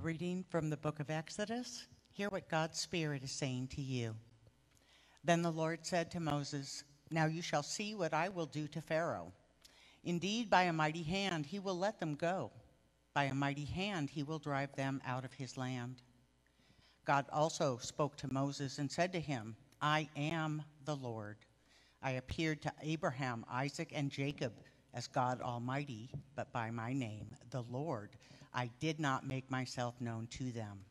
reading from the book of Exodus. Hear what God's Spirit is saying to you. Then the Lord said to Moses, "Now you shall see what I will do to Pharaoh. Indeed, by a mighty hand he will let them go. By a mighty hand he will drive them out of his land." God also spoke to Moses and said to him, "I am the Lord. I appeared to Abraham, Isaac, and Jacob as God Almighty, but by my name, the Lord, I did not make myself known to them.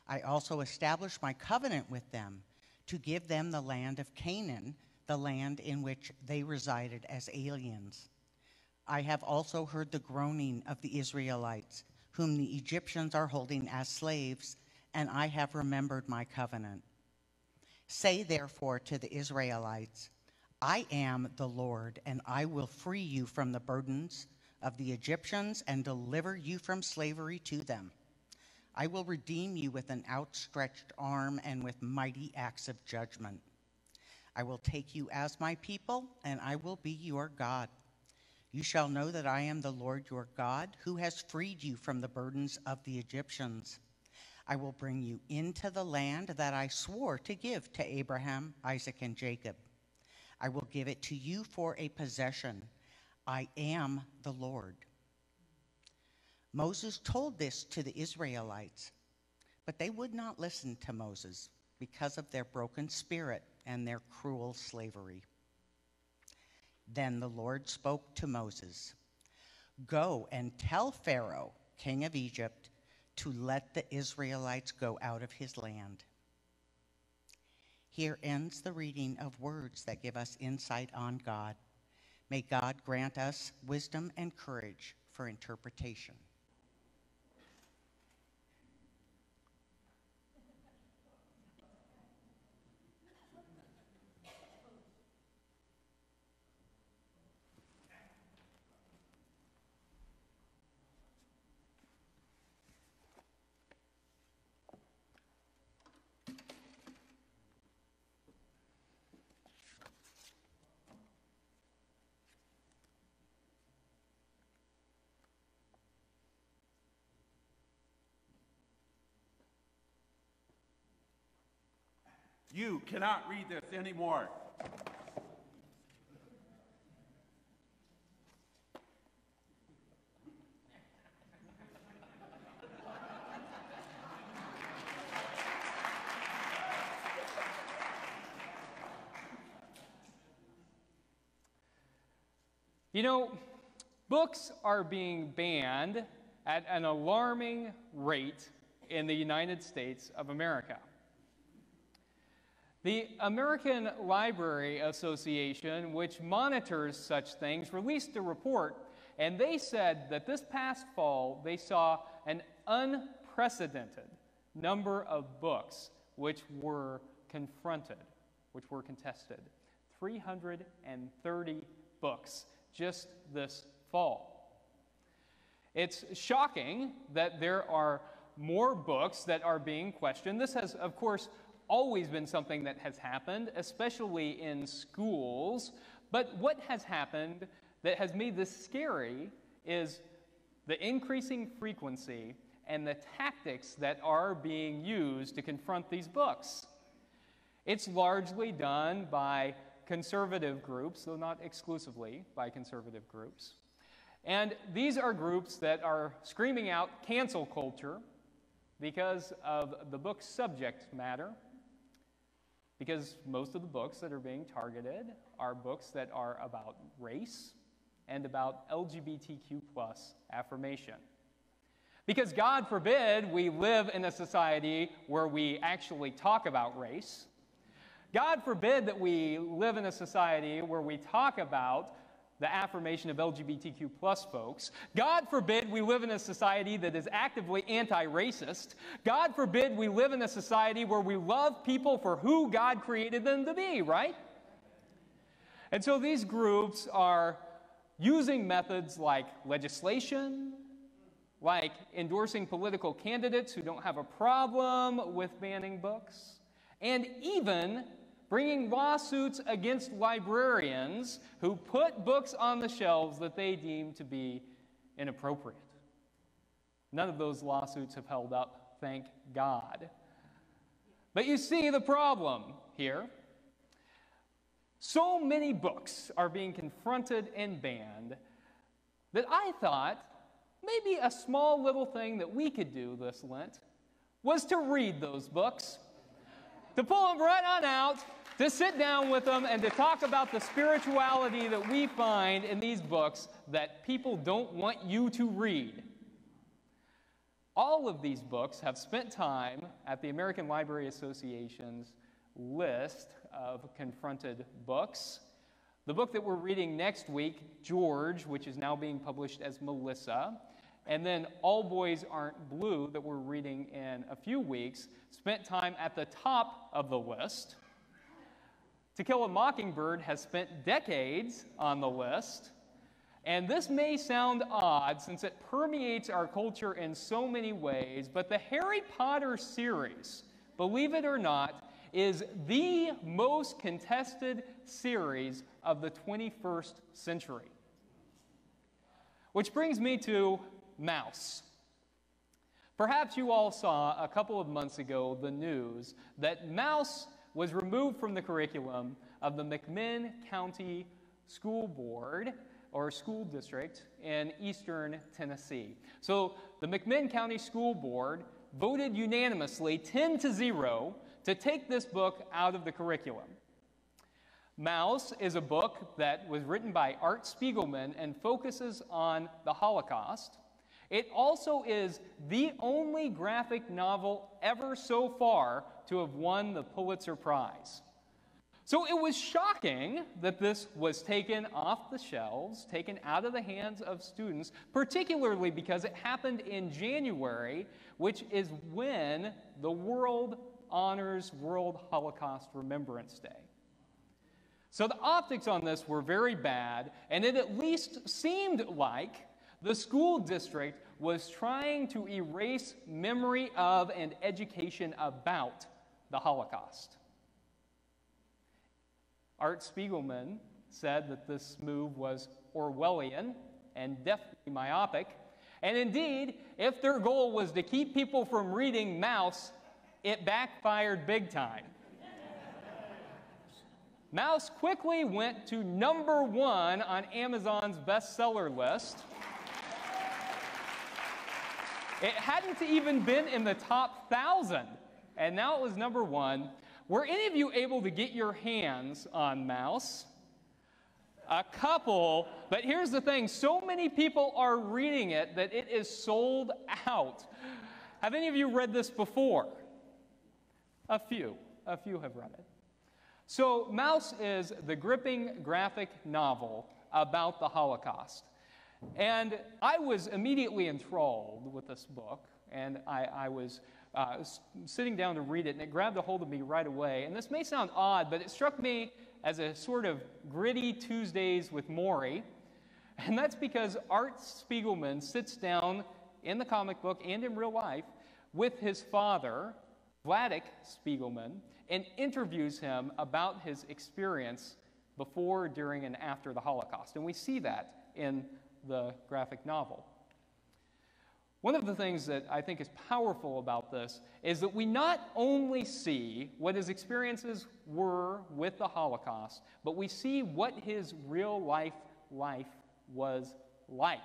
I also established my covenant with them to give them the land of Canaan, the land in which they resided as aliens. I have also heard the groaning of the Israelites, whom the Egyptians are holding as slaves, and I have remembered my covenant. Say therefore to the Israelites, I am the Lord, and I will free you from the burdens of the Egyptians and deliver you from slavery to them. I will redeem you with an outstretched arm and with mighty acts of judgment. I will take you as my people, and I will be your God. You shall know that I am the Lord your God, who has freed you from the burdens of the Egyptians. I will bring you into the land that I swore to give to Abraham, Isaac, and Jacob. I will give it to you for a possession. I am the Lord." Moses told this to the Israelites, but they would not listen to Moses because of their broken spirit and their cruel slavery. Then the Lord spoke to Moses, "Go and tell Pharaoh, king of Egypt, to let the Israelites go out of his land." Here ends the reading of words that give us insight on God. May God grant us wisdom and courage for interpretation. You cannot read this anymore. You know, books are being banned at an alarming rate in the United States of America. The American Library Association, which monitors such things, released a report, and they said that this past fall they saw an unprecedented number of books which were confronted, which were contested. 330 books just this fall. It's shocking that there are more books that are being questioned. This has, of course, always been something that has happened, especially in schools. But what has happened that has made this scary is the increasing frequency and the tactics that are being used to confront these books. It's largely done by conservative groups, though not exclusively by conservative groups. And these are groups that are screaming out cancel culture because of the book's subject matter, because most of the books that are being targeted are books that are about race and about LGBTQ+ affirmation. Because God forbid we live in a society where we actually talk about race. God forbid that we live in a society where we talk about the affirmation of LGBTQ+ folks. God forbid we live in a society that is actively anti-racist. God forbid we live in a society where we love people for who God created them to be, right? And so these groups are using methods like legislation, like endorsing political candidates who don't have a problem with banning books, and even bringing lawsuits against librarians who put books on the shelves that they deem to be inappropriate. None of those lawsuits have held up, thank God. But you see the problem here. So many books are being confronted and banned that I thought maybe a small little thing that we could do this Lent was to read those books, to pull them right on out, to sit down with them, and to talk about the spirituality that we find in these books that people don't want you to read. All of these books have spent time at the American Library Association's list of confronted books. The book that we're reading next week, George, which is now being published as Melissa, and then All Boys Aren't Blue, that we're reading in a few weeks, spent time at the top of the list. To Kill a Mockingbird has spent decades on the list. And this may sound odd since it permeates our culture in so many ways, but the Harry Potter series, believe it or not, is the most contested series of the 21st century. Which brings me to Mouse. Perhaps you all saw a couple of months ago the news that Mouse was removed from the curriculum of the McMinn County School Board or school district in eastern Tennessee. So the McMinn County School Board voted unanimously 10-0 to take this book out of the curriculum. Mouse is a book that was written by Art Spiegelman and focuses on the Holocaust. It also is the only graphic novel ever so far to have won the Pulitzer Prize. So it was shocking that this was taken off the shelves, taken out of the hands of students, particularly because it happened in January, which is when the world honors World Holocaust Remembrance Day. So the optics on this were very bad, and it at least seemed like the school district was trying to erase memory of and education about the Holocaust. Art Spiegelman said that this move was Orwellian and definitely myopic, and indeed, if their goal was to keep people from reading Mouse, it backfired big time. Mouse quickly went to #1 on Amazon's bestseller list. It hadn't even been in the top 1,000, and now it was #1. Were any of you able to get your hands on Mouse? A couple, but here's the thing. So many people are reading it that it is sold out. Have any of you read this before? A few have read it. So Mouse is the gripping graphic novel about the Holocaust. And I was immediately enthralled with this book, and I was sitting down to read it, and it grabbed a hold of me right away. And this may sound odd, but it struck me as a sort of gritty Tuesdays with Maury, and that's because Art Spiegelman sits down in the comic book and in real life with his father, Vladek Spiegelman, and interviews him about his experience before, during, and after the Holocaust. And we see that in the graphic novel. One of the things that I think is powerful about this is that we not only see what his experiences were with the Holocaust, but we see what his real life was like.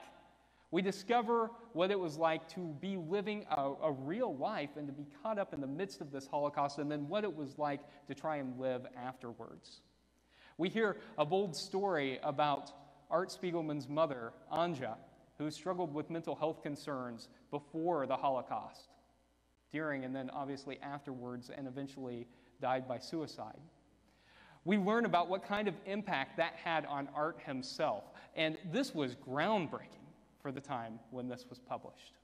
We discover what it was like to be living a real life and to be caught up in the midst of this Holocaust, and then what it was like to try and live afterwards. We hear a bold story about Art Spiegelman's mother, Anja, who struggled with mental health concerns before the Holocaust, during, and then obviously afterwards, and eventually died by suicide. We learn about what kind of impact that had on Art himself, and this was groundbreaking for the time when this was published.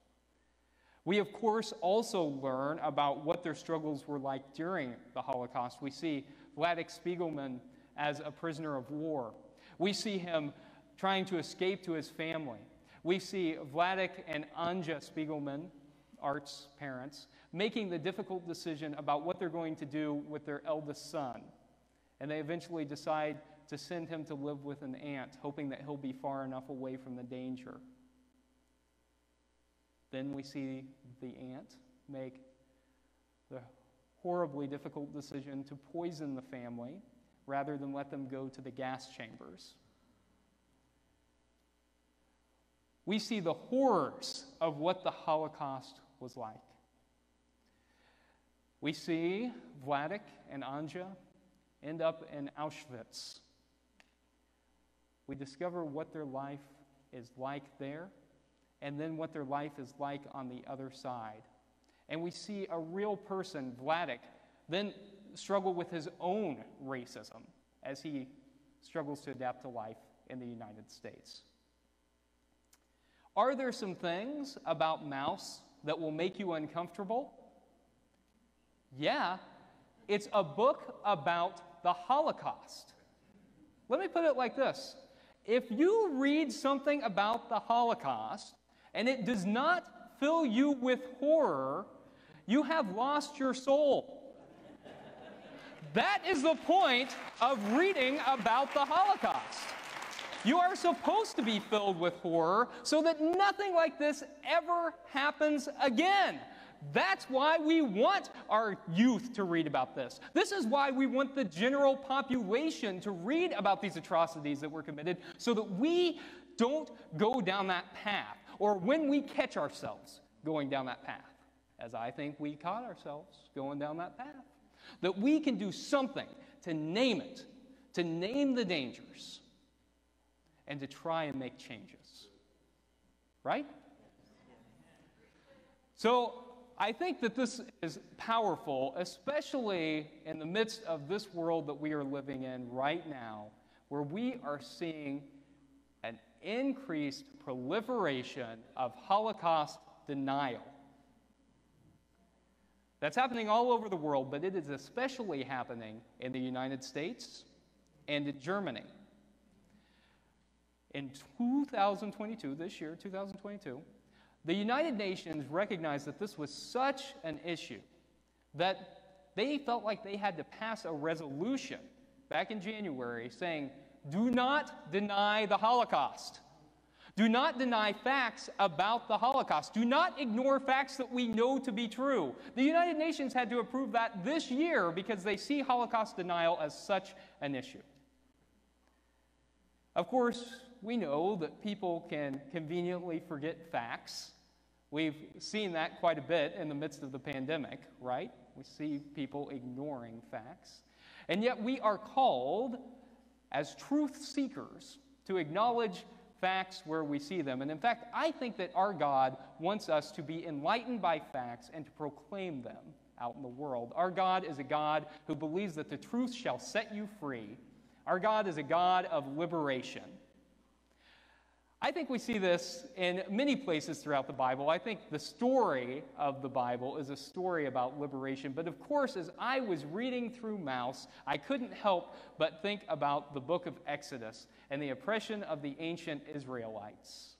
We, of course, also learn about what their struggles were like during the Holocaust. We see Vladek Spiegelman as a prisoner of war. We see him trying to escape to his family. We see Vladek and Anja Spiegelman, Art's parents, making the difficult decision about what they're going to do with their eldest son. And they eventually decide to send him to live with an aunt, hoping that he'll be far enough away from the danger. Then we see the aunt make the horribly difficult decision to poison the family rather than let them go to the gas chambers. We see the horrors of what the Holocaust was like. We see Vladek and Anja end up in Auschwitz. We discover what their life is like there, and then what their life is like on the other side. And we see a real person, Vladek, then struggle with his own racism as he struggles to adapt to life in the United States. Are there some things about Maus that will make you uncomfortable? Yeah, it's a book about the Holocaust. Let me put it like this. If you read something about the Holocaust and it does not fill you with horror, you have lost your soul. That is the point of reading about the Holocaust. You are supposed to be filled with horror so that nothing like this ever happens again. That's why we want our youth to read about this. This is why we want the general population to read about these atrocities that were committed so that we don't go down that path, or when we catch ourselves going down that path, as I think we caught ourselves going down that path, that we can do something to name it, to name the dangers, and to try and make changes. Right? So I think that this is powerful, especially in the midst of this world that we are living in right now, where we are seeing an increased proliferation of Holocaust denial. That's happening all over the world, but it is especially happening in the United States and in Germany. In 2022, this year, 2022, the United Nations recognized that this was such an issue that they felt like they had to pass a resolution back in January saying, do not deny the Holocaust. Do not deny facts about the Holocaust. Do not ignore facts that we know to be true. The United Nations had to approve that this year because they see Holocaust denial as such an issue. Of course, we know that people can conveniently forget facts. We've seen that quite a bit in the midst of the pandemic, right? We see people ignoring facts. And yet we are called as truth seekers to acknowledge facts where we see them. And in fact, I think that our God wants us to be enlightened by facts and to proclaim them out in the world. Our God is a God who believes that the truth shall set you free. Our God is a God of liberation. I think we see this in many places throughout the Bible. I think the story of the Bible is a story about liberation. But of course, as I was reading through Maus, I couldn't help but think about the book of Exodus and the oppression of the ancient Israelites.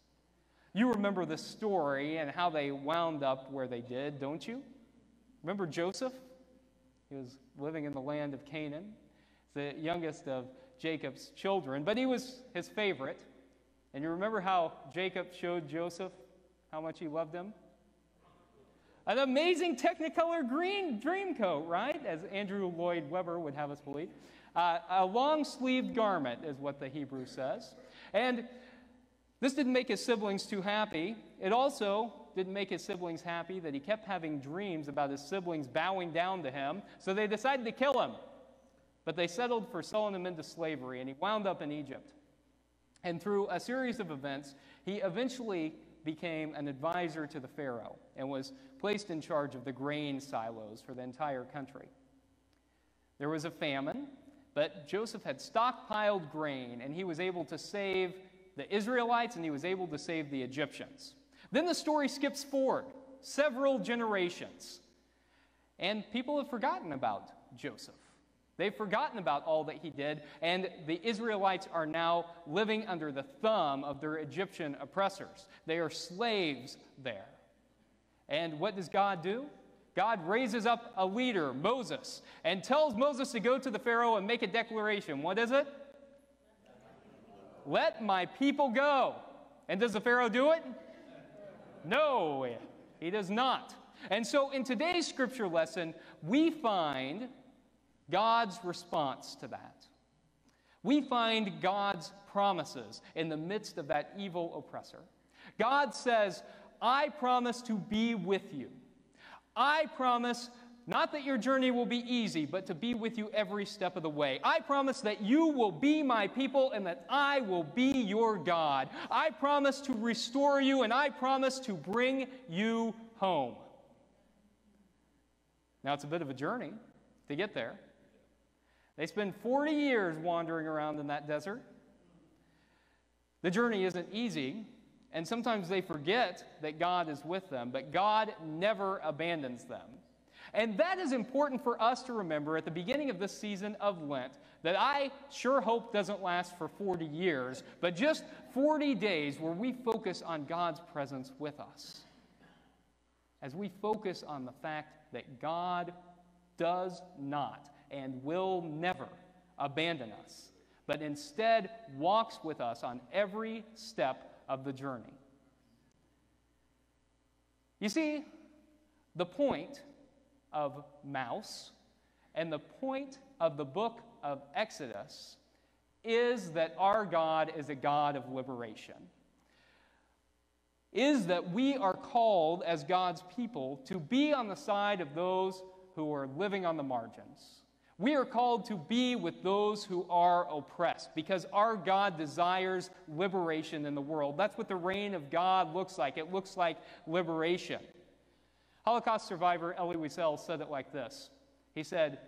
You remember the story and how they wound up where they did, don't you? Remember Joseph? He was living in the land of Canaan, the youngest of Jacob's children, but he was his favorite. And you remember how Jacob showed Joseph how much he loved him? An amazing Technicolor green dream coat, right? As Andrew Lloyd Webber would have us believe. A long-sleeved garment is what the Hebrew says. And this didn't make his siblings too happy. It also didn't make his siblings happy that he kept having dreams about his siblings bowing down to him. So they decided to kill him. But they settled for selling him into slavery, and he wound up in Egypt. And through a series of events, he eventually became an advisor to the Pharaoh and was placed in charge of the grain silos for the entire country. There was a famine, but Joseph had stockpiled grain, and he was able to save the Israelites, and he was able to save the Egyptians. Then the story skips forward several generations, and people have forgotten about Joseph. They've forgotten about all that he did, and the Israelites are now living under the thumb of their Egyptian oppressors. They are slaves there. And what does God do? God raises up a leader, Moses, and tells Moses to go to the Pharaoh and make a declaration. What is it? Let my people go. And does the Pharaoh do it? No, he does not. And so in today's scripture lesson, we find God's response to that. We find God's promises in the midst of that evil oppressor. God says, I promise to be with you. I promise not that your journey will be easy, but to be with you every step of the way. I promise that you will be my people and that I will be your God. I promise to restore you and I promise to bring you home. Now, it's a bit of a journey to get there. They spend 40 years wandering around in that desert. The journey isn't easy, and sometimes they forget that God is with them, but God never abandons them. And that is important for us to remember at the beginning of this season of Lent, that I sure hope doesn't last for 40 years, but just 40 days where we focus on God's presence with us. As we focus on the fact that God does not and will never abandon us, but instead walks with us on every step of the journey. You see, the point of Mouse and the point of the book of Exodus is that our God is a God of liberation. Is that we are called as God's people to be on the side of those who are living on the margins. We are called to be with those who are oppressed because our God desires liberation in the world. That's what the reign of God looks like. It looks like liberation. Holocaust survivor Elie Wiesel said it like this. He said,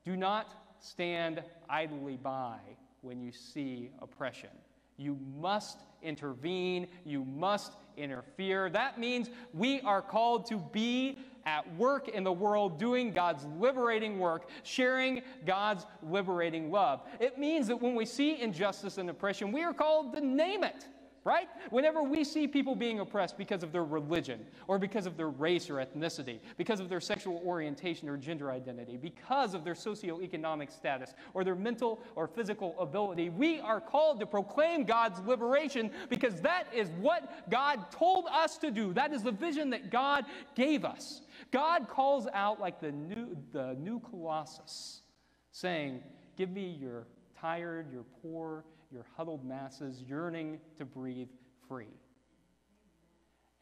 "Do not stand idly by when you see oppression. You must intervene. You must interfere." That means we are called to be at work in the world, doing God's liberating work, sharing God's liberating love. It means that when we see injustice and oppression, we are called to name it, right? Whenever we see people being oppressed because of their religion, or because of their race or ethnicity, because of their sexual orientation or gender identity, because of their socioeconomic status, or their mental or physical ability, we are called to proclaim God's liberation because that is what God told us to do. That is the vision that God gave us. God calls out like the new Colossus, saying, "Give me your tired, your poor, your huddled masses yearning to breathe free."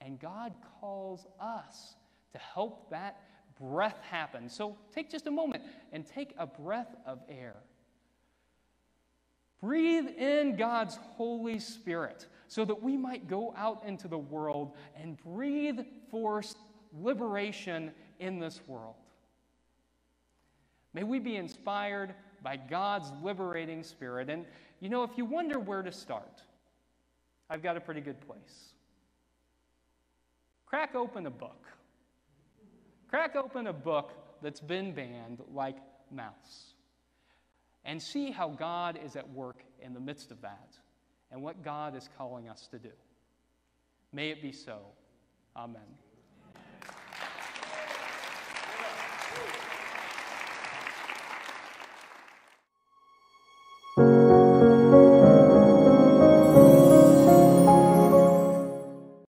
And God calls us to help that breath happen. So take just a moment and take a breath of air. Breathe in God's Holy Spirit so that we might go out into the world and breathe forth liberation in this world. May we be inspired by God's liberating spirit. And you know, if you wonder where to start, I've got a pretty good place. Crack open a book. Crack open a book that's been banned like Mouse. And see how God is at work in the midst of that and what God is calling us to do. May it be so. Amen.